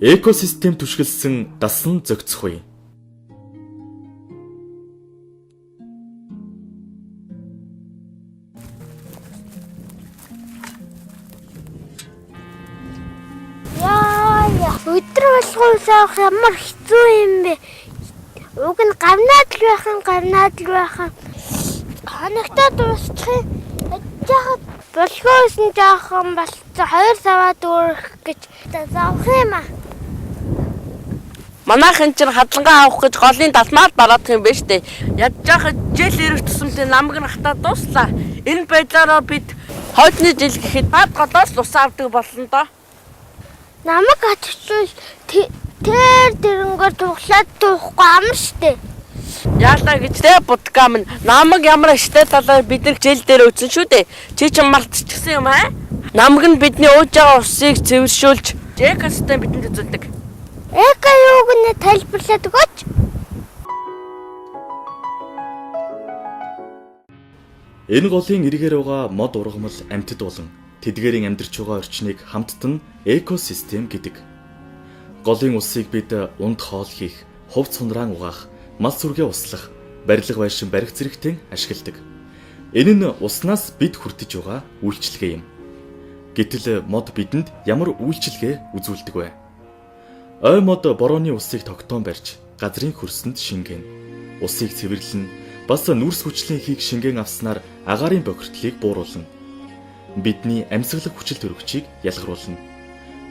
Экосистем түшгэлсэн дасан зохицох үе. Өдөр болгоос авах ямар хэцүү юм бэ? Уг нь гавнаад л байхан. Хоногтоо дуусчих юм. Жахад болгоос нь жоохон болцоо 2 саваа дүүрэх гэж заавах юм аа. Манайхан чинь хадлангаа авах гэж голын талмаар бараадах юм байна штэ. Ядж яхад жил ирэх тусамтай намаг нь хатаа дууслаа. Энэ байдлаараа бид хойдны жил гэхэд бад голоос ус авдаг болно доо. Намаг атчихвал тэрэнгөр туглаад туухгүй ам штэ. Яалаа гэж тэ будка минь намаг ямар аштай талаар бид нар жил дээр үзсэн шүү дээ. Чи ч мартчихсан юм аа? Намаг нь бидний ууж байгаа усыг цэвэршүүлж экосистем бидэнд үзүүлдэг. Эко юуг нь тайлбарлаад өгөөч. Энэ голын эргээр байгаа мод ургамал амьтад болон тэдгээрийн амьдарч байгаа орчныг хамттан нь экосистем гэдэг. Голын усыг бид унд хоол хийх, хувц хундраан угаах, мал сүргээ услах, барилга байшин барих зэрэгтэн ашигладаг. Энэ нь уснаас бид хүртэж байгаа үйлчилгээ юм. Гэтэл мод бидэнд ямар үйлчилгээ үзүүлдэг вэ? Ой мод борооны усыг тогтоон барьж, газрын хөрсөнд шингээн, усыг цэвэрлэн, бас нүрс хүчлийн хийг шингээн авснаар агаарын бохирдлыг бууруулна. Бидний амьсгалах хүчил төрөгчийг ялгаруулна.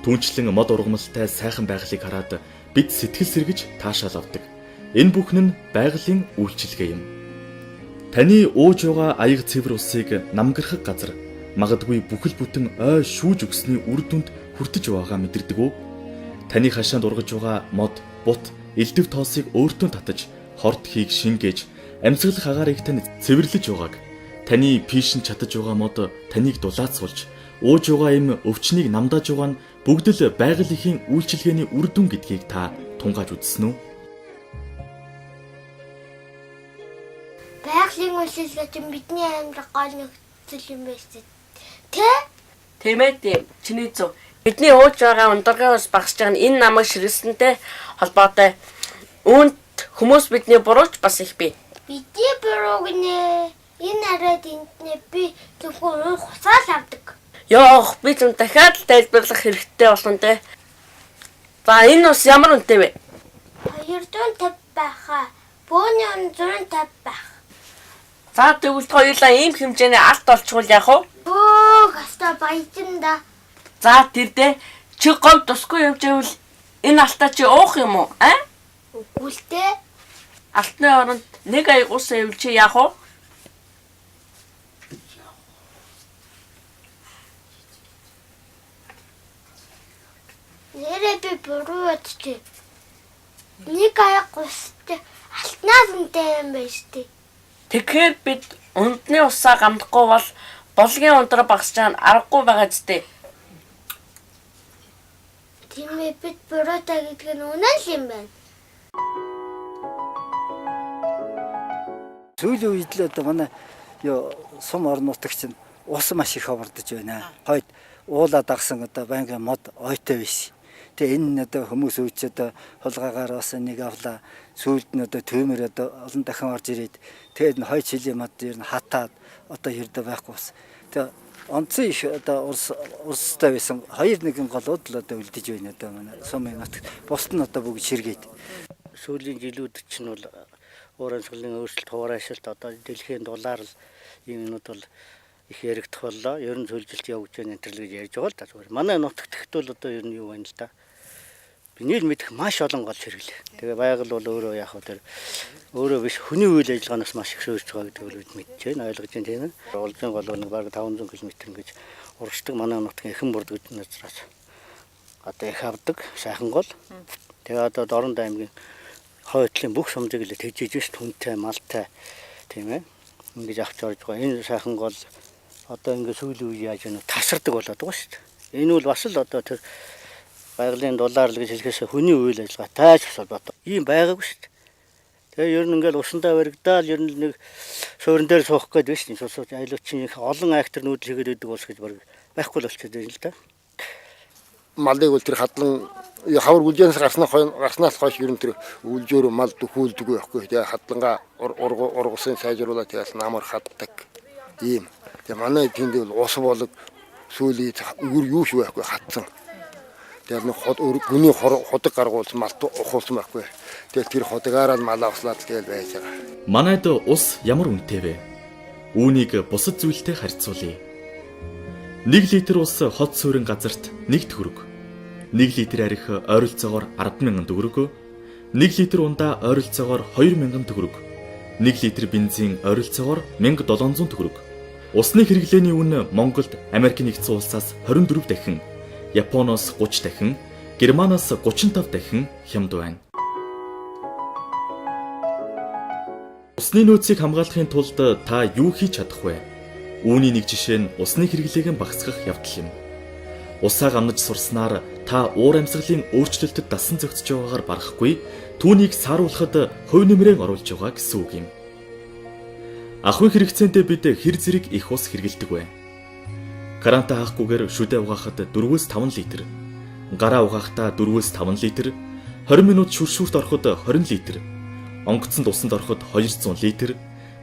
Түүнчлэн мод ургамалтай сайхан байгалыг хараад бид сэтгэл сэргэж таашаал авдаг. Энэ бүхэн нь байгалийн үйлчилгээ юм. Таны ууж байгаа аяг цэвэр усыг намгархах газар магадгүй бүхэл бүтэн ой шүүж өгсөний үр дүнд хүртэж байгаагаа мэдэрдэг үү? Таны хашаанд ургаж байгаа мод, бут, элдв тоосыг өөртөө татаж, хорт хийг шингээж, амьсгалах агаарыг тань цэвэрлэж байгааг, таны пишин чадаж байгаа мод таныг дулаацуулж, ууж байгаа юм өвчнийг намдааж байгаа нь бүгд л байгалийн үйлчилгээний үр дүн гэдгийг та тунгааж үзсэн үү? Байгалийн үйлчилгээ чинь бидний амьдрах гол нөхцөл юм байна шүү дээ. Тийм ээ, чиний зөв. Бидний ууж байгаа ундрагын ус багасж байгаа нь энэ намайг ширгэсэнтэй холбоотой. Үүнд хүмүүс бидний бурууч бас их бий. Бидний бурууг нэ энэ арайд энтнэ би зөвхөн уух усаа л авдаг. Йоох, би зөв дахиад тайлбарлах хэрэгтэй болно те. За энэ ус ямар үнэтэй вэ? 250 байхаа. Бөөний 150 байх. За тэгвэл хоёулаа ийм хэмжээний алт олчихвол яах вэ? Хаста баяжинда. За тэр дээ чи говь тусгүй явж байвал энэ алтаа чи уух юм уу? Үгүй л дээ. Алтны оронд нэг аяг ус явуул чи яах вэ? Нэрээ би буруу бодчих. Нэг аяг устай алтнаас үнэтэй юм байна шүү дээ. Тэгэхээр бид ундны усаа гамдахгүй бол болгийн ундраа багасж байгаа нь аргагүй байгаа зү. Тийм ээ бид буруутай гэдэг нь үнэн л юм байна. Сүүлийн үед л одоо манай сум орон нутаг чинь ус маш их хавардаж байна. Хойд уулаа дагсан одоо байнгын мод ойтой биш. Тэгээ энэ одоо хүмүүс үүч одоо хулгаагаар бас нэг авлаа. Сүүлд нь одоо төмөр одоо олон дахин орж ирээд тэгээд хойд жилийн мод ер нь хатаад одоо ердөө байхгүй ус. Тэгээ онцгой их одоо урстай байсан 2-1 голууд л одоо үлдэж байна одоо манай сумын нутагт. Бусд нь одоо бүгд ширгээд. Сүүлийн жилүүд чинь бол уур амьсгалын өөрчлөлт, хураашилт одоо дэлхийн дулаар л ийм юмуд бол их яригдах боллоо. Ер нь зөвлөлт явуулж байгаа энэ гэж ярьж байгаа л да. Зүгээр. Манай нутагт тэгтэл одоо ер нь юу байна л да. Биний л мэдэх маш олон гол хэрэглээ. Тэгээ байгаль бол өөрөө яг хөө тэр өөрөө биш хүний үйл ажиллагаанаас маш их шүүрж байгаа гэдэг нь бид мэдж байна, ойлгож байна тийм ээ. Улсын гол нэг бараг 500 км ингэж урагшдаг манай нутгийн эхэн бурд гэдэг назраас одоо их авдаг сайхан гол. Тэгээ одоо Дорнод аймгийн хойдлын бүх сумжиг л тэгжиж биш түнтэй, малтай тийм ээ. Ингэж авч орж байгаа. Энэ сайхан гол одоо ингэ сүүлийн үе яаж нэг тасардаг болоод байгаа шүү дээ. Энэ бол бас л одоо тэр байгалийн дулаар л гэж хэлэхээс хүний үйл ажиллагаатай ч холбоотой. Ийм байгаагүй шүү дээ. Тэгээ ер нь ингээл усандаа баригдаал ер нь нэг суурин дээр суух гээд биш тийм сууж айлуучин их олон актер нүүдэл хийгээд идэг ус гэж баг байхгүй л болчиход байна л да. малыг бол тэр хадлан хавар үлжээс гарснаас хойш ер нь тэр үлжөөр мал дөхүүлдэг байхгүй. Тэгээ хадлагаа ургусын сайжруулаад тэгэл намар хаддаг ийм. Тэгээ манай тэнд бол ус болог сүүлийн юу шүү байхгүй хатсан. Тэр нэг гүний ходог гаргуулсан малт ухуулсан байхгүй. Тэгэл тэр ходогаараа мал авслаад тэгэл байж байгаа. Манайд ус ямар үнэтэй вэ? Үүнийг бусад зүйлтэй харьцуулъя. 1 литр ус хот суурин газарт 1 төгрөг. 1 литр арих ойролцоогоор 10,000 төгрөг. 1 литр ундаа ойролцоогоор 2,000 төгрөг. 1 литр бензин ойролцоогоор 1,700 төгрөг. Усны хэрэглээний үн Монголд Америк нэгдсэн улсаас 24 дахин, Японоос 30 дахин, Германоос 35 дахин хямд байна. Усны нөөцийг хамгаалахын тулд та юу хийж чадах вэ? Үүний нэг жишээ нь усны хэрэглээг багасгах явдал юм. Усаа гамнаж сурснаар та уур амьсгалын өөрчлөлтөд дасан зохицож байгаагаар барахгүй, түүнийг сааруулахад хувь нэмрээ оруулж байгаа гэсэн үг юм. Ахуй хэрэгцээндээ бид хэр зэрэг их ус хэрэглэдэг вэ? Каранта хаахгүйгээр шүдэ угаахад 4-5 литр, гараа угаахдаа 4-5 литр, 20 минут шүршүүрт ороход 20 литр, онгоцонд усанд ороход 200 литр,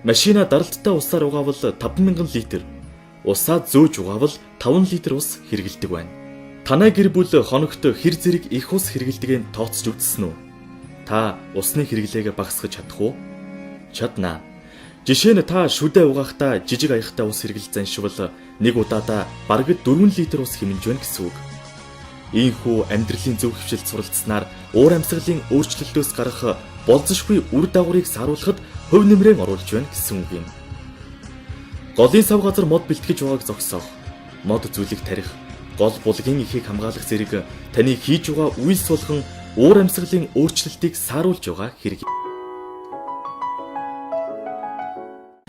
машина даралттай усаар угаавал 5,000 литр, усаа зөөж угаавал 5 литр ус хэрэглэдэг байна. Танай гэр бүл хоногт хэр зэрэг их ус хэрэглэдгийг тооцож үзсэн үү? Та усны хэрэглээг багасгах чадах уу? Чадна. Жишээ нь та шүдэ угаахдаа жижиг аяхтай ус хэрэглэж заншвал нэг удаадаа бараг 4 литр ус хэмнэж байна гэсэн үг. Ийхүү амьдралын зөв хвшилд суралцснаар уур амьсгалын өөрчлөлтөөс гарах болзошгүй үр дагаврыг сааруулахад хувь нэмрээ оруулж байна гэсэн үг юм. Голын сав газар мод бэлтгэж байгааг зогсоох, мод зүйлийг тарих, гол булгийн ихийг хамгаалах зэрэг таны хийж байгаа үйлс болгон уур амьсгалын өөрчлөлтийг сааруулж байгаа хэрэг.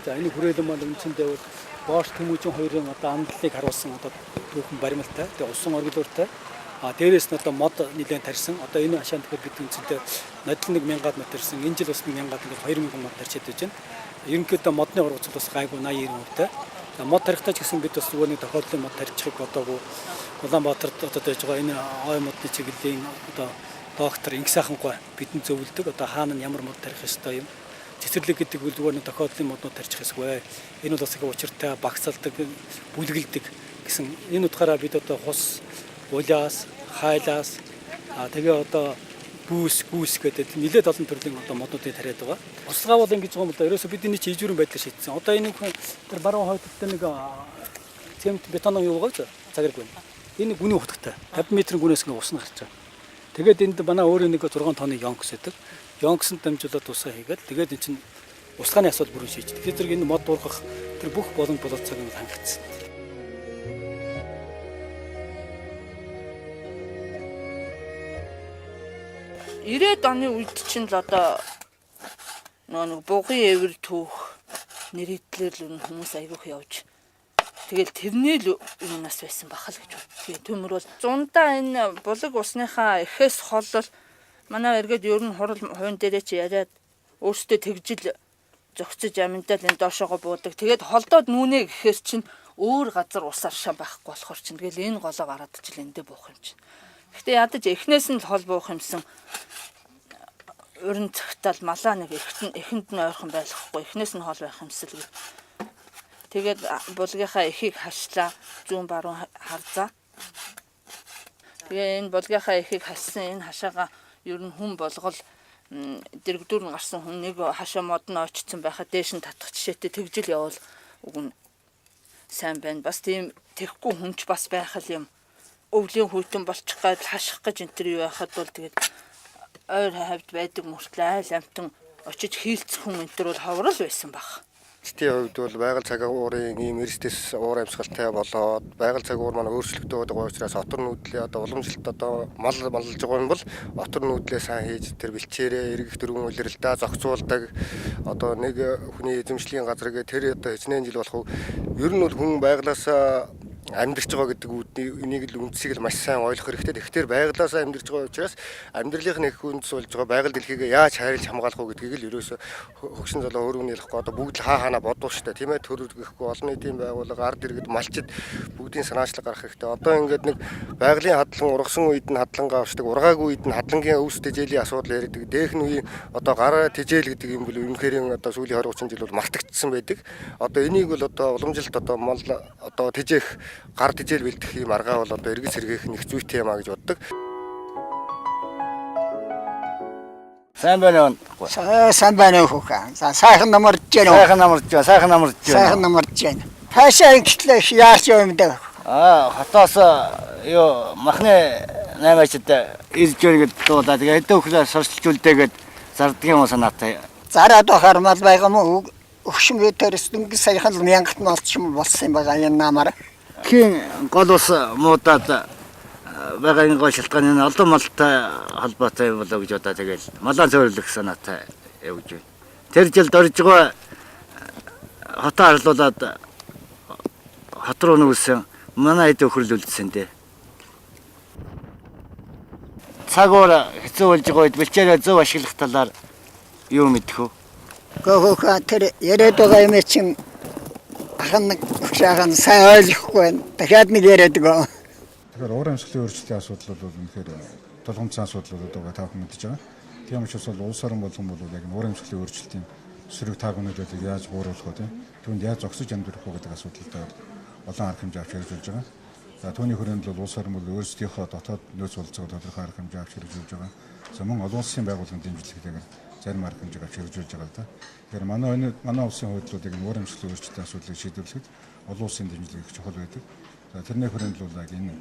За энэ хүрээлэн маань үндсэндээ бол Бош Тэмүүжин хоёрын амлалыг харуулсан түүхэн баримталтай. Тэгээ усан оргилууртай. Дээрээс нь мод нэлээд тарьсан. Энэ хашаанд бид үндсэндээ нодлон 1,000-аад мод тарьсан. Энэ жил бас 1,000-аад 2,000 мод тарьчаад байж байна. Ерөнхийдөө модны ургацал бас гайгүй 80-90%-тай. Мод тарихтаа ч гэсэн бид бас нөгөө нэг тохиолдлын мод тарьчихыг бодоогүй. Улаанбаатарт байж байгаа энэ ой модны чиглэлийн доктор Инх сайхангүй бидэнд зөвлөдөг. Хаана нь ямар мод тарих ёстой юм. Цэцэрлэг гэдэг үл нөгөө тохиолдлын моднууд тарьчих хэсгүй. Энэ бол бас их учиртай багцалдаг, бүлгэлдэг гэсэн энэ утгаараа бид хус, улаас, хайлаас тэгээ гүүс гэдэг нэлээд олон төрлийн моднуудыг тариад байгаа. Услага бол ингэж байгаа юм л да. Ерөөсө бид энэ чи ижүүрэн байдлаар шийдсэн. Энэ хүн тэр баруун хойдолтой нэг цемент бетонын юу байгаа цагэрэг байна. Энэ гүний утгатай 50 м-ийн гүнээс ингээ усна гарч байгаа. Тэгээд энд манай өөрөө нэг 6 тонны йонкс гэдэг. Йонксанд дамжуулаад усаа хийгээд тэгээд эн чинь усгааны асуудал бүрэн шийдэж. Тэгэхээр зэрэг энэ мод ургах тэр бүх боломж болоод цагийг хангацсан. 90-ад оны үед чинь л одоо нэг бугын эвэр түүх нэрийдлэр л хүмүүс аягүйх явж тэгэл тэрний л юунаас байсан бахал гэж байна. Тэгээ төмөр бол зундаа энэ булаг усныхаа эхээс хол манай эргээд ер нь хурал хувин дээрээ чи яриад өөртөө тэгжил зөгцөж аминдал энэ доошоогоо буудаг. Тэгээд холдоод нүнэ гэхээс чинь өөр газар ус аршаа байхгүй болохоор чинь тэгэл энэ голоо гараад чил эндээ буух юм чинь. Гэхдээ ядаж эхнээс нь л хол буух юмсан өрн цагтаал малаа нэг эхэнд нь ойрхон байхгүй эхнээс нь хол байх юмсэл гэ. Тэгээд булгийнхаа эхийг хашлаа зүүн баруун харзаа. Тэгээ энэ булгийнхаа эхийг хассан энэ хашаага ер нь хүн болгол дэрэгдүүр нь гарсан хүн нэг хашаа мод нь очсон байхад дээш нь татах жишээтэй тэгжил явал уг нь сайн байна. Бас тийм тэрхгүй хүнч бас байх юм. Өвлийн хүйтэн болчих гад хаших гэж энэ төр юу яхад бол тэгээд ойр хавьд байдаг мөртлөө айл амтан очиж хийлцэх хүн энэ төр бол ховрол байсан баг. Эцгийн хувьд бол байгаль цаг уурын ийм эрсдэс уур амьсгалтай болоод байгаль цаг уур маань өөрчлөгдөж байгаа учраас отор нүүдлээ уламжлалт мал малж байгаа юм бол отор нүүдлээ сайн хийж тэр бэлчээрээ эргэх дөрвөн улиралдаа зохицуулдаг нэг хүний эзэмшлийн газар гэ тэр хичнээн жил болох уу ер нь бол хүн байгалаас амьдарч байгаа гэдэг үнийг л үндсийг л маш сайн ойлгох хэрэгтэй. Тэгэхээр байгалиасаа амьдарч байгаа учраас амьдралын нэг үндэс болж байгаа байгаль дэлхийг яаж хайрлаж хамгаалах вэ гэдгийг л ерөөсө хөгшин залуу өөрөөр хэлэхгүй одоо бүгд л хаана бодвол штэ тийм ээ төрөл гэхгүй олон нийтийн байгууллага ард иргэд малчид бүгдийн санаачлаг гарах хэрэгтэй. Одоо ингээд нэг байгалийн хадлан ургасан үед нь хадлагаа авчдаг, ургаагүй үед нь хадлагын өвс тэжээлийн асуудал ярьдаг. Дээх нь үе одоо гараа тэжээл гэдэг юм бол үнэхээр одоо сүүлийн 20 30 жил бол мартагдсан байдаг. Одоо энийг бол одоо уламжилт одоо мал одоо тэжээх гар тэжээл бэлдэх юм аргаа бол одоо эргэж сэргээх нэг зүйтэй юм а гэж боддог. Сайн байна уу? Сайн байна уу хөөе. Сайхан намарч байна уу? Сайхан намарч. Сайхан намарч байна. Хаашаа ингэтлээ яарч юм даа. Хотоос юу махны 8-ачд ирж ирээд дуулаа. Тэгээ хэдэн өглөө сурчилж үлдээгээд зардгийн юм санаатай. Зараад байхаар мал байгаа мó өгшин ветерс дөнгө саяхан 1000-т нь олцсон болсон юм байгаа энэ намаар. Хин гол ус муудаад байгаа энэ гол шалтгааны нь олон малтай холбоотой болоо гэж удаа тэгэл малаа зөөлөх санаатай явж байна. Тэр жилд орж байгаа хотоо харлуулад хот руу нүгсэн манай хэд өхрөл үлдсэн дээ. Цагуур хэцүү болж байгаа үед бэлчээрээ зөв ашиглах талаар юу мэдэх вэ? Гохоо тэр яриад байгаа юм чинь ахын шахан сайн ойлгохгүй байна. Дахиад нэг яриад байгаа. Тэгэхээр уур амьсгалын өөрчлөлтийн асуудал бол үнэхээр тулгымцсан асуудлууд байгаа та бүхэн мэдж байгаа. Тийм учраас бол улс орон болгон бол яг уур амьсгалын өөрчлөлтийн сөрөг таагнуудыг яаж бууруулах вэ? Түүнд яаж зогсож амьдрах вэ гэдэг асуудалтай олон арга хэмжээ авч хэрэгжүүлж байгаа. За түүний хүрээнд бол улс орн бол өөрсдийнхөө дотоод нөөц болцоог тодорхой арга хэмжээ авч хэрэгжүүлж байгаа. За мөн олон улсын байгууллагын дэмжлэгтэйгээр зарим арга хэмжээг авч хэрэгжүүлж байгаа л да. Тэгэхээр манай улсын хувьдлуудыг уур амьсгалын өөрчлөлтийн асуудлыг шийдвэрлэхэд олон улсын дэмжлэг их чухал байдаг. За тэрний хүрээнд бол яг энэ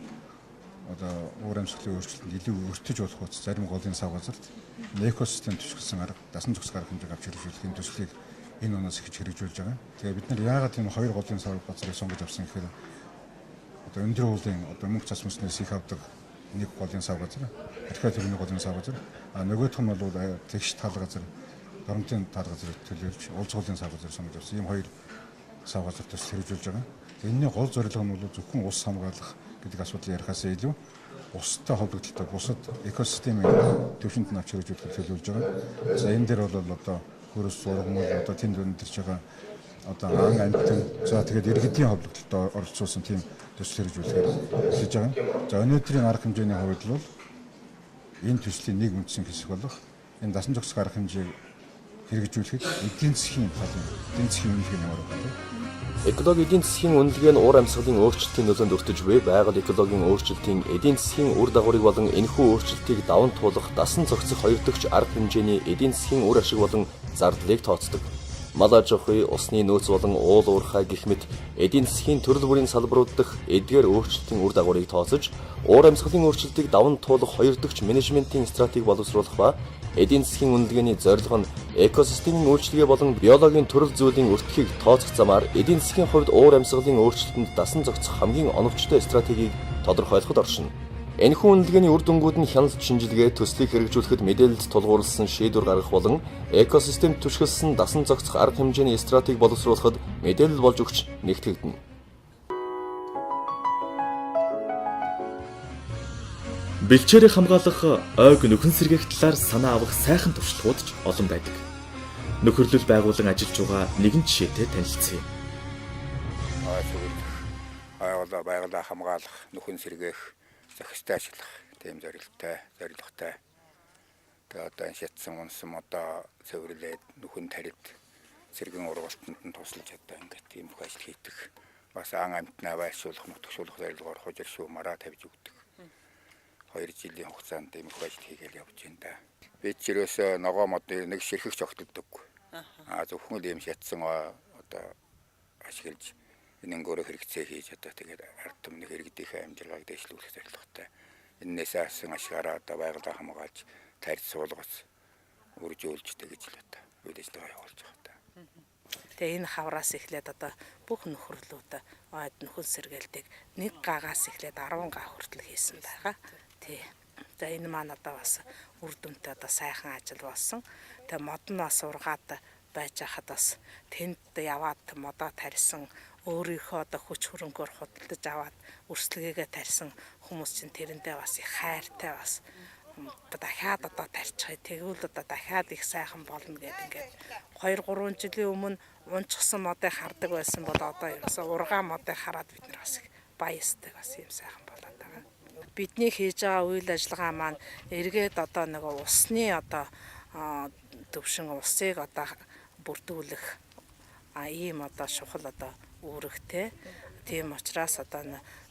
одоо уур амьсгалын өөрчлөлтөнд илүү өртөж болох учраас зарим голын сав газарт экосистем төсгөлсөн арга дасан зохицох арга хэмжээг авч хэрэгжүүлэхийн төслийг энэ оноос ихж хэрэгжүүлж байгаа. Тэгээд бид нар яагаад энэ хоёр голын сав газрыг сонгож авсан гэхээр одоо өндөр уулын одоо мөнгө цас мөснөөс их авдаг нэг голын сав газар, архиа төрний голын сав газар, нөгөөх нь бол тэгш тал газар, доромтын тал газар төлөөлж улс голын сав газар сонгож авсан. Ийм хоёр сав газар төсөл хэрэгжүүлж байгаа. Энэний гол зорилго нь бол зөвхөн ус хамгаалах гэдэг асуудал ярихаас илүү устай холбогдолтой бусад экосистемийн төвшөнд нь авч хэрэгжүүлэхэд төлөвлөж байгаа. За энэ дээр бол одоо хөрөс сургамал одоо тэнд өндөрч байгаа одоо ан амьтан за тэгээд иргэдийн холбогдолтой оролцуулсан тийм төсөл хэрэгжүүлэхээр хийж байгаа. За өнөөдрийн арга хэмжээний хувьд бол энэ төслийн нэг үндсэн хэсэг болох энэ дасан зохицох арга хэмжээг хэрэгжүүлэхэд эдийн засгийн үнэлгээ ямар байна? Экологийн эдийн засгийн үнэлгээ нь уур амьсгалын өөрчлөлтийн нөлөөнд өртөж буй байгаль экологийн өөрчлөлтийн эдийн засгийн үр дагаврыг болон энэхүү өөрчлөлтийг даван туулах дасан зохицох хоёр дахь арга хэмжээний эдийн засгийн үр ашиг болон зардлыг тооцдог. Мал аж ахуй, усны нөөц болон уул уурхай гэх мэт эдийн засгийн төрөл бүрийн салбарууд дахь эдгээр өөрчлөлтийн үр дагаврыг тооцож, уур амьсгалын өөрчлөлтийг даван туулах хоёр дахь менежментийн стратеги боловсруулах ба эдийн засгийн үнэлгээний зорилго нь экосистемийн үйлчлэгээ болон биологийн төрөл зүйлийн өртөхийг тооцох замаар эдийн засгийн хувьд уур амьсгалын өөрчлөлтөнд дасан зохицох хамгийн оновчтой стратегийг тодорхойлоход оршино. Энэхүү үнэлгээний үр дүнгууд нь хяналт шинжилгээ, төслийг хэрэгжүүлэхэд мэдээлэлд тулгуурласан шийдвэр гаргах болон экосистемд түшгэлсэн дасан зохицох арга хэмжээний стратеги боловсруулахад мэдээлэл болж өгч нэгтгэгдэнэ. Бэлчээрийг хамгаалах ойг нөхөн сэргээх талаар санаа авах сайхан туршлагууд ч олон байдаг. Нөхөрлөл байгуулан ажиллаж байгаа нэгэн жишээтэй танилцъя. Байгалаа хамгаалах, нөхөн сэргээх, зохистой ажиллах тийм зорилготой. Тэгээд одоо энэ шатсан унсан одоо цэвэрлээд нөхөн тарид сэргэн ургалтанд нь тусалж одоо ингээд тийм их ажил хийдэг. Бас ан амьтнаа байршуулах, нутагшуулах зорилгоор хужир шүү мараа тавьж өгдөг. 2 жилийн хугацаанд ийм их ажил хийгээл явж байна да. Бид ч ерөөсөө ногоо мод нэг ширхэгч огтлдоггүй. Зөвхөн л ийм шатсан одоо ашиглаж энэнгөөрөө хэрэгцээ хийж одоо тэгээд ард түмний иргэдийнхээ амжилтыг дэвшлүүлэх зорилготой. Эннээс авсан ашигаараа одоо байгалаа хамгаалж, тарьж суулгаж, үржүүлжтэй гэж л одоо үйл ажиллагаа явуулж байгаа та. Тэгээ энэ хавраас эхлээд одоо бүх нөхөрлүүд нөхөн сэргээлтийг 1 гаагаас эхлээд 10 га хүртэл хийсэн байгаа. Тий. За энэ маань одоо бас үр дүнтэй одоо сайхан ажил болсон. Тэгээ мод нь бас ургаад байж хахад бас тэнд яваад модоо тарьсан өөрийнхөө одоо хүч хөрөнгөөр худалдаж аваад өрсөлдөгөө тарьсан хүмүүс чинь тэрэндээ бас их хайртай бас дахиад одоо тарьчих. Тэгвэл одоо дахиад их сайхан болно гэдэг ингээд 2-3 жилийн өмнө унчсан модыг хардаг байсан бол одоо ерөөсө ургаан модыг хараад бид нар бас их баясдаг бас юм сайхан болоод байгаа. Бидний хийж байгаа үйл ажиллагаа маань эргээд одоо нэг усны одоо төвшин усыг одоо бүрдүүлэх ийм одоо чухал одоо үүрэгтэй. Тийм учраас одоо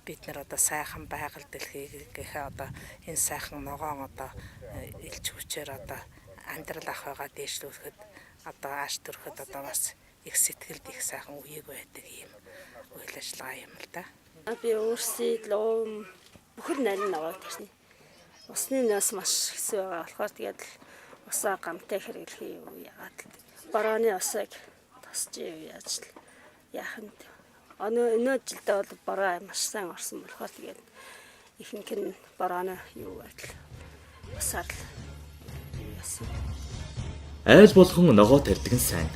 бид нар одоо сайхан байгаль дэлхийгийнхээ одоо энэ сайхан ногоон одоо илч хүчээр одоо амьдрал ах байгаа дээшлүүлэхэд одоо ааш төрөхөд одоо бас их сэтгэлд их сайхан үеиг байдаг ийм үйл ажиллагаа юм л да. Би өөрсдөө л бүхэл нарийн ногоог тарьсна. Усны нөөц маш хэсэг байгаа болохоор тэгээд усаа гамтай хэрэглэх юм яагаад л борооны усыг тасч яаж л яах нь. Өнөө жилдээ бол бороо маш сайн орсон болохоор тэгээд ихэнх нь борооны юу байдал усаар л яасан. Айл болгон ногоо тарьдаг нь сайн.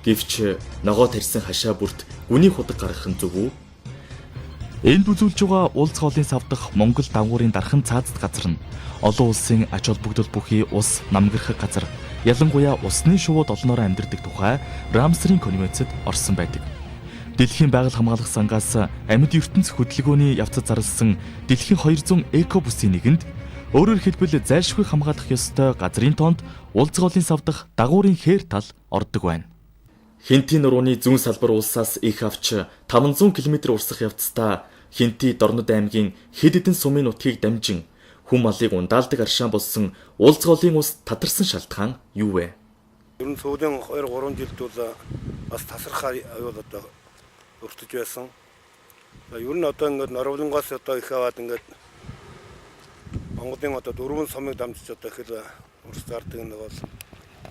Гэвч ногоо тарьсан хашаа бүрт гүний худаг гаргах нь зөв үү? Энд үзүүлж байгаа улс хоолын савдах Монгол дагуурын дархан цаазд газар нь олон улсын ач холбогдол бүхий ус намгирхах газар, ялангуяа усны шувууд олноор амьдардаг тухай Рамсарын конвенцэд орсон байдаг. Дэлхийн байгаль хамгаалах сангаас амьд ертөнц хөдөлгөөний явцад зарласан дэлхийн 200 эко бүсийн нэгэнд өөрөөр хэлбэл зайлшгүй хамгаалах ёстой газрын тоонд улс хоолын савдах дагуурын хээр тал ордог байна. Хинтийн нурууны зүүн салбар улсаас их авч 500 км урсах явцдаа Хинти Дорнод аймгийн хэд хэдэн сумын нутгийг дамжин хүм малыг ундаалдаг аршаан болсон улс хоолын ус татарсан шалтгаан юу вэ? Ер нь сүүлийн 2-3 жилд бол бас тасархаа аюул одоо өртөж байсан. Ер нь одоо ингээд Норвлонгоос одоо их аваад ингээд Монголын одоо 4 сумыг дамжиж одоо их л урсгаардаг нэг бол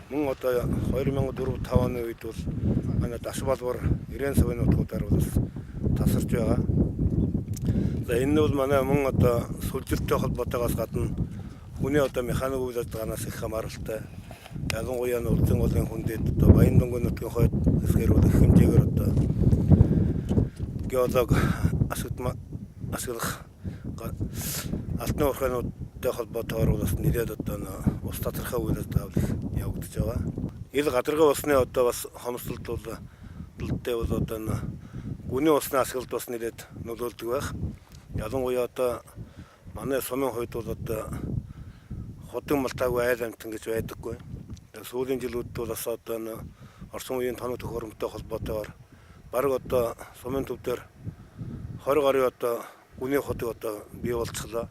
мөн одоо 2004-5 оны үед бол манай Дашбалбар 90 сувын нутгуудаар бол тасарч байгаа. За энэ бол манай мөн одоо сүлжилттэй холбоотойгоос гадна хүний одоо механик үйл ажиллагаанаас их хамааралтай. Ялангуяа нь улсын голын хүндэд одоо Баян дөнгөн нутгийн хойд хэсгээр бол их хэмжээгээр одоо геолог ашиглах алтны урхаануудтай холбоотойгоор бас нэлээд одоо ус татархаа үйл ажиллагаа явагдаж байгаа. Ил гадаргын усны одоо бас хомсдолд бол одоо гүний усны ашиглалт бас нэлээд нөлөөлдөг байх. Ялангуяа одоо манай сумын хувьд бол одоо хотын малтаагүй айл амтан гэж байдаггүй. Сүүлийн жилүүд бол бас одоо орсон үеийн тоног төхөөрөмтэй холбоотойгоор бараг одоо сумын төв дээр 20 гаруй одоо гүний хотыг одоо бий болцглоо.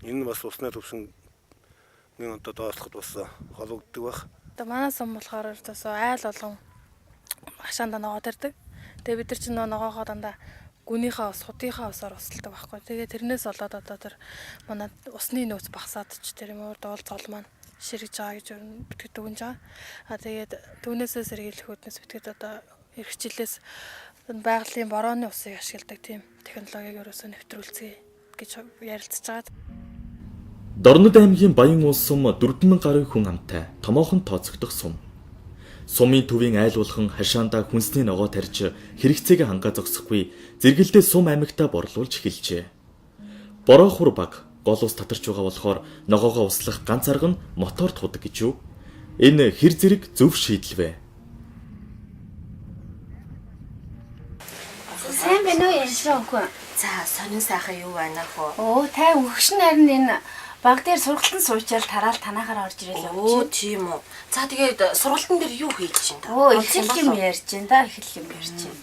Энэ нь бас усны төвшингийн одоо доотлоход бас холбогддог байх. Одоо манай сум болохоор айл болгон хашаанда ногоо тарьдаг. Тэгээ бид нар чинь ногоогоо дандаа гүнийхээ ус, худынхаа усаар усалдаг байхгүй. Тэгээ тэрнээс болоод одоо тэр манай усны нөөц багасаад ч тэр юм уу доол цол маань ширэж байгаа гэж битгэд дүгнж байгаа. Тэгээд түүнээсээ сэргийлэх үүднээс битгэд одоо эх хичээлээс байгалийн борооны усыг ашигладаг тийм технологиг ерөөсөө нэвтрүүлцгээе гэж ярилцж байгаа. Дорнод аймгийн Баян улс сум 4000 гаруй хүн амтай томоохон тооцогдох сум. Сумын төвийн айл болгон хашаандаа хүнсний ногоо тарьж хэрэгцээгээ хангаа зогсохгүй зэрэгэлдээ сум аймагтаа борлуулж эхэлжээ. Бороо хур баг гол ус татарч байгаа болохоор ногоогоо услах ганц арга нь моторт худаг гэж юу? Энэ хэр зэрэг зөв шийдэл вэ? Сайн байна уу яншраа өхөө. За сонин сайхан юу байна хөө? Оо тай өгшин харин энэ баг дээр сургалтын суучаал тараал танахаар орж ирэл явж. Оо тийм үү. За тэгээд сургалтын дээр юу хийж чинь та? Оо их юм ярьж чинь да их юм ярьж чинь.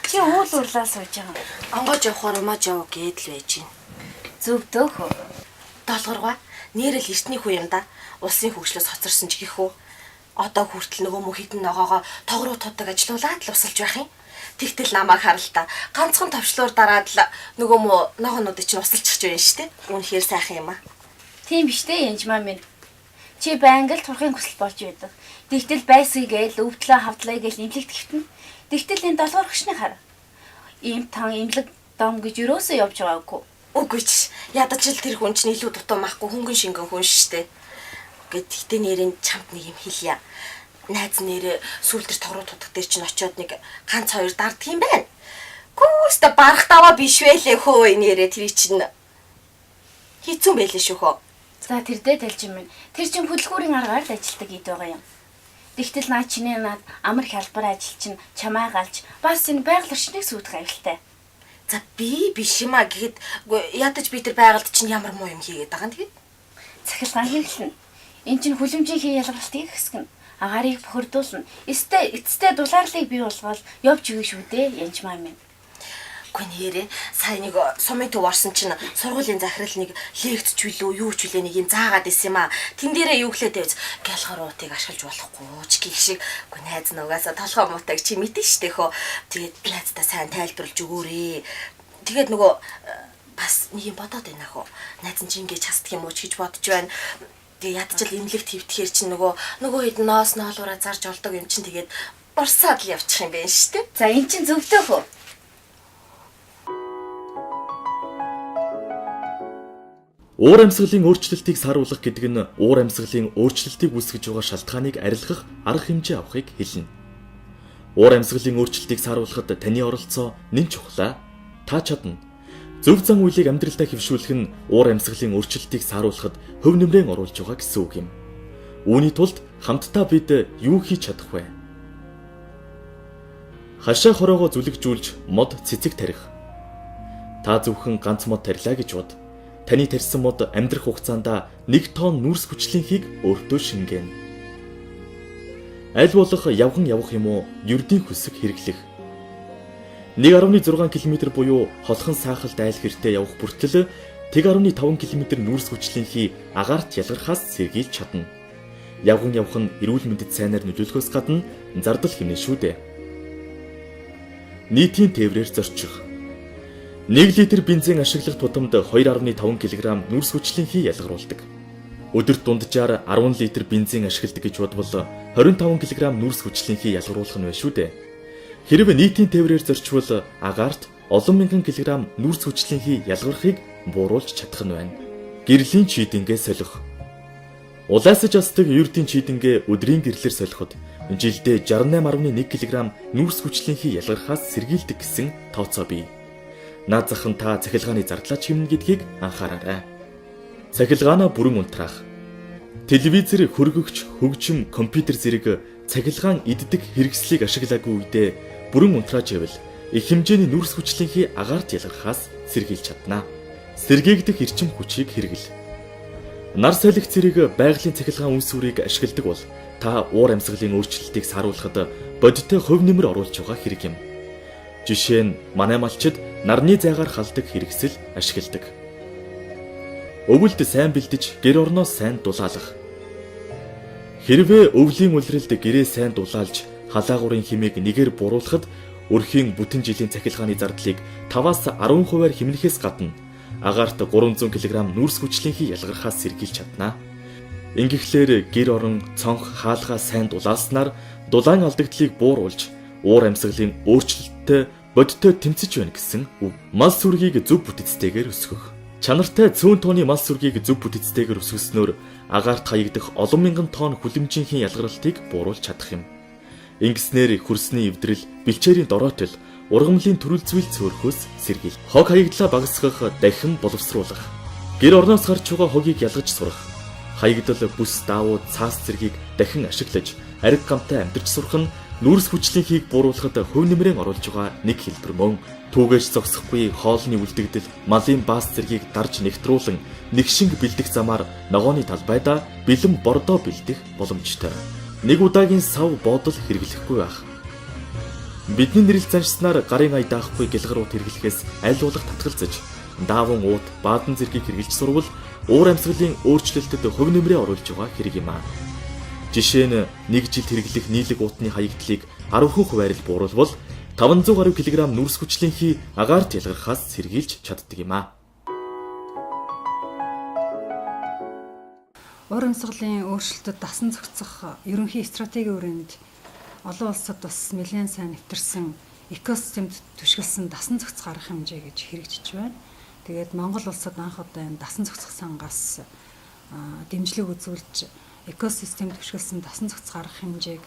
Чи уул урлаа сууж байгаа. Онгож явахаар умааж яв гээд л байж чинь. Зөв дөөхөө. Долгоргоо нэрэл эртний хүү юм да. Улсын хөгжлөөс хоцорсон ч гэх үү. Одоо хүртэл нөгөө мөн хитэн ногоогоо тогруу тудаг ажиллуулаад л усалж байх юм. Тэгтэл намайг харалтаа ганцхан товчлуур дараад л нөгөө мө ногоонууд чинь усалчих жоо юм штэ. Үнэхээр сайхан юм аа. Тийм биш дээ янжмаа минь. Чи байнга л турхын хүсэл болж байдаг. Тэгтэл байсгий гээл өвдлөө хавдлаа гээл имлэгт хэвтэн. Тэгтэл энэ долгоор хөшний хар. Ийм тан имлэг дом гэж юусоо явж байгаагүй. Үгүй ч ядаж л тэр хүн чинь илүү дутуу махгүй хөнгөн шингэн хүн штэ. Гэхдээ нэрийн чамд нэг юм хэлье. Найз нэрээ сүүлдэр тогруу тутаг дээр чинь очиод нэг ганц хоёр дарддаг юм байна. Гүүстэ барах даваа биш байлээ хөө нэрэ тэр чинь. Хийцэн байлээ шүү хөө. За тэр дэ талж юм. Тэр чин хөдөлгүүрийн аргаар л ажилладаг ид байгаа юм. Тэгтэл наа чиний наад амар хялбар ажил чинь чамаа галж бас энэ байгаль орчныг сүйдэх аюултай. За би биш юм а гэхэд ядаж би тэр байгальд чинь ямар муу юм хийгээд байгаа юм тэгээд. Цахилгаан хэрэглэнэ. Энд чинь хүлэмжийн хий ялгалтыг хэсгэнэ. Агаарыг бохирдуулна. Эцтэй дулаарлыг бий болгоод явж өгнө шүү дээ. Янч маа минь. Гүнээрээ сая нэг сумын төв орсон чинь сургуулийн захирал нэг лекц ч үлээ юу ч үлээ нэг юм заагаад исэн юм а. Тэн дээрээ юу гэлээ дэвз гялхаруутыг ашиглаж болохгүй ч гэх шиг гүн найз нугасаа толгой муутайг чи мэдэн штэ хөө. Тэгээд найздаа сайн тайлбарлаж өгөөрэй. Тэгээд нөгөө бас нэг юм бодоод байна хөө. Найз нь чи ингэж хасдаг юм уу ч гэж бодож байна. Тэгээ ядчил имлэг твтгэхэр чинь нөгөө хэд ноос ноолуураа зарж олдог юм чинь тэгээд урсаад л явчих юм байна штэ. За эн чинь зөвдөө хөө. Уур амьсгалын өөрчлөлтийг сааруулах гэдэг нь уур амьсгалын өөрчлөлтийг үүсгэж байгаа шалтгааныг арилгах арга хэмжээ авахыг хэлнэ. Уур амьсгалын өөрчлөлтийг сааруулахад таны оролцоо нэн чухлаа. Та чадна. Зөв зан үйлийг амьдралдаа хэвшүүлэх нь уур амьсгалын өөрчлөлтийг сааруулахад хөв нэмрэн оруулж байгаа гэсэн үг юм. Үүний тулд хамтдаа бид юу хийж чадах вэ? Хашаа хороогоо зүлэгжүүлж мод цэцэг тарих. Та зөвхөн ганц мод тарилаа гэж бод. Таны тарьсан мод амьдрах хугацаанд 1 тонн нүрс хүчлийнхийг өөртөө шингээнэ. Аль болох явган явах юм уу ердийн хөсөг хэрэглэх. 1.6 км буюу холхон саахалт айл хэртэй явах бүртэл 1.5 км нүрс хүчлийнхii агаарт ялгархаас сэргийлж чадна. Явган явах нь эрүүл мэндэд сайнаар нөлөөлөхөөс гадна зардал хэмнэн шүү дээ. Нийтийн тээврээр зорчих. 1 литр бензин ашиглах тутамд 2.5 кг нүрс хүчлийнхii ялгаруулдаг. Өдөрт дунджаар 10 литр бензин ашигладаг гэж бодвол 25 кг нүрс хүчлийнхii ялгаруулах нь байна шүү дээ. Хэрвээ нийтийн тээврээр зорчвол агаарт олон мянган килограмм нүрс хүчлийнхii ялгархыг бууруулж чадах нь байна. Гэрлийн чийдингээ солих. Улаасаж асдаг ердийн чийдингээ өдрийн гэрлэр солиход жилдээ 68.1 кг нүрс хүчлийнхii ялгархаас сэргийлдэг гэсэн тооцоо бий. Наад зах нь та цахилгааны зардлаа чимнэ гэдгийг анхаараарай. Цахилгаанаа бүрэн унтраах. Телевизэр, хөргөгч, хөгжим, компьютер зэрэг цахилгаан иддэг хэрэгслийг ашиглаагүй үедээ бүрэн унтрааж ивэл их хэмжээний нүрс хүчлийнхii агаарт ялгархаас сэргийлж чадна. Сэргээгдэх эрчим хүчийг хэрэгэл. Нар салхи зэрэг байгалийн цахилгаан үн сүрийг ашигладаг бол та уур амьсгалын өөрчлөлтийг сааруулахад бодиттой хувь нэмэр оруулж байгаа хэрэг юм. Жишээ нь манай малчид нарны зайгаар халдаг хэрэгсэл ашигладаг. Өвөлд сайн бэлдэж гэр орноо сайн дулаалах. Хэрвээ өвлийн улиралд гэрээ сайн дулаалж халаагуурын хэмээг нэгээр буруулахад өрхийн бүтэн жилийн цахилгааны зардлыг 5-аас 10% хэмнэхээс гадна агаарт 300 кг нүрс хүчлийнхii ялгархаас сэргийлж чадна. Ингэхлээр гэр орон цонх хаалгаа сайн дулааснаар дулаан алдагдлыг бууруулж уур амьсгалын өөрчлөлттэй бодиттой тэмцэж байна гэсэн үг. Мал сүргийг зөв бүтэцтэйгээр өсгөх. Чанартай цөөн тооны мал сүргийг зөв бүтэцтэйгээр өсгөснөөр агаарт хаягдах олон мянган тонн хүлэмжийнхээ ялгарлтыг бууруулж чадах юм. Ингэснээр хөрсний эвдрэл, бэлчээрийн дороотол, ургамлын төрөл зүйл цөөрхөөс сэргийл. Хог хаягдлаа багасгах, дахин боловсруулах. Гэр орноос гарч байгаа хогийг ялгаж сурах. Хаягдал, бүс, даавууд, цаас зэргийг дахин ашиглаж, ариг гамтай амьдарч сурах нь нүрс хүчлийнхийг бууруулахад хөв нэмрэн оруулж байгаа нэг хэлбэр мөн. Түүгээж зогсохгүй хоолны үлдэгдэл, малын баас зэргийг дарж нэгтрүүлэн нэгшинг бэлдэх замаар ногооны талбайдаа бэлэн бордоо бэлдэх боломжтой. Нэг удаагийн сав бодол хэрэглэхгүй байх. Бидний нэрэл заншснаар гарын ая даахгүй гэлгарууд хэрэглэхээс аль болох татгалзаж, дааван уут, баадан зэргийг хэрэглэж сурвал уур амьсгалын өөрчлөлтөд хөв нэмрээ оруулж байгаа хэрэг юм аа. Жишээ нь 1 жилд хэрэглэх нийлэг уутны хаягдлыг 10% бууруулбал 500 гаруй кг нүрс хүчлийнхii агаарт ялгархаас сэргийлж чаддаг юм аа. Уур амьсгалын өөрчлөлтөд дасан зохицох ерөнхий стратеги өрөөнд олон улсад бас нэлээд сайн нэвтэрсэн экосистемд түшгэлсэн дасан зохицох арга хэмжээ гэж хэрэгжиж байна. Тэгээд Монгол улсад анх удаа энэ дасан зохицох сангаас дэмжлэг үзүүлж экосистемд түшгэлсэн дасан зохицох арга хэмжээг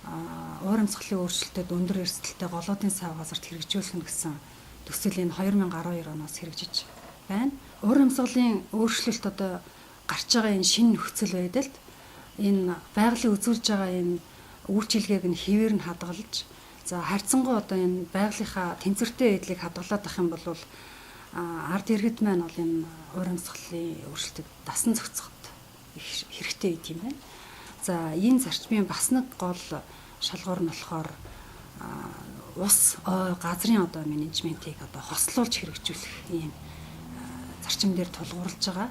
уур амьсгалын өөрчлөлтөд өндөр эрсдэлтэй голоодын сав газарт хэрэгжүүлэх нь гэсэн төсөл энэ 2012 оноос хэрэгжиж байна. Уур амьсгалын өөрчлөлт одоо гарч байгаа энэ шинэ нөхцөл байдалд энэ байгалийн үзүүлж байгаа энэ үйлчилгээг нь хэвээр нь хадгалж за харьцангуй одоо энэ байгалийнхаа тэнцвэртэй байдлыг хадгалаад ах юм бол ард иргэд маань бол энэ уур амьсгалын өөрчлөлтөд дасан зохицоход их хэрэгтэй юм байна. За энэ зарчмын бас нэг гол шалгуур нь болохоор ус газрын одоо менежментийг одоо хослуулж хэрэгжүүлэх ийм зарчим дээр тулгуурлаж байгаа.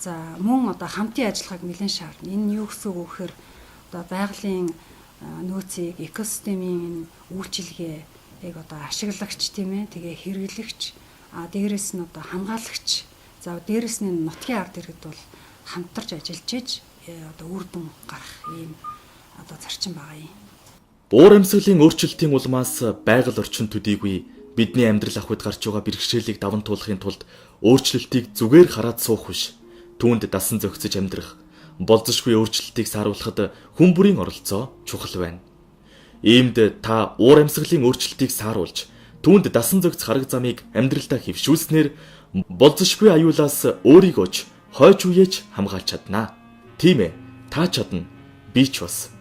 За мөн одоо хамтын ажиллагааг нэлээд шаардна. Энэ юу гэсэн үг вэ гэхээр одоо байгалийн нөөцийг экосистемийн үйлчилгээг одоо ашиглагч тийм ээ тэгээ хэрэглэгч дээрэс нь одоо хамгаалагч за дээрэс нь нутгийн ард иргэд бол хамтарч ажиллаж иж одоо үр дүн гарах ийм одоо зарчим байгаа юм. Уур амьсгалын өөрчлөлтийн улмаас байгаль орчин төдийгүй бидний амьдрал авахд гарч байгаа бэрхшээлийг даван туулахын тулд өөрчлөлтийг зүгээр хараад суух биш. Түүнд дасан зохицож амьдрах, болзошгүй өөрчлөлтийг сааруулахад хүн бүрийн оролцоо чухал байна. Иймд та уур амьсгалын өөрчлөлтийг сааруулж, түүнд дасан зохиц хараг замыг амьдралдаа хэвшүүлснээр болзошгүй аюулаас өөрийгөө ч хойч үеэж хамгаалж чаднаа. Тийм ээ, та чадна. Би ч бас.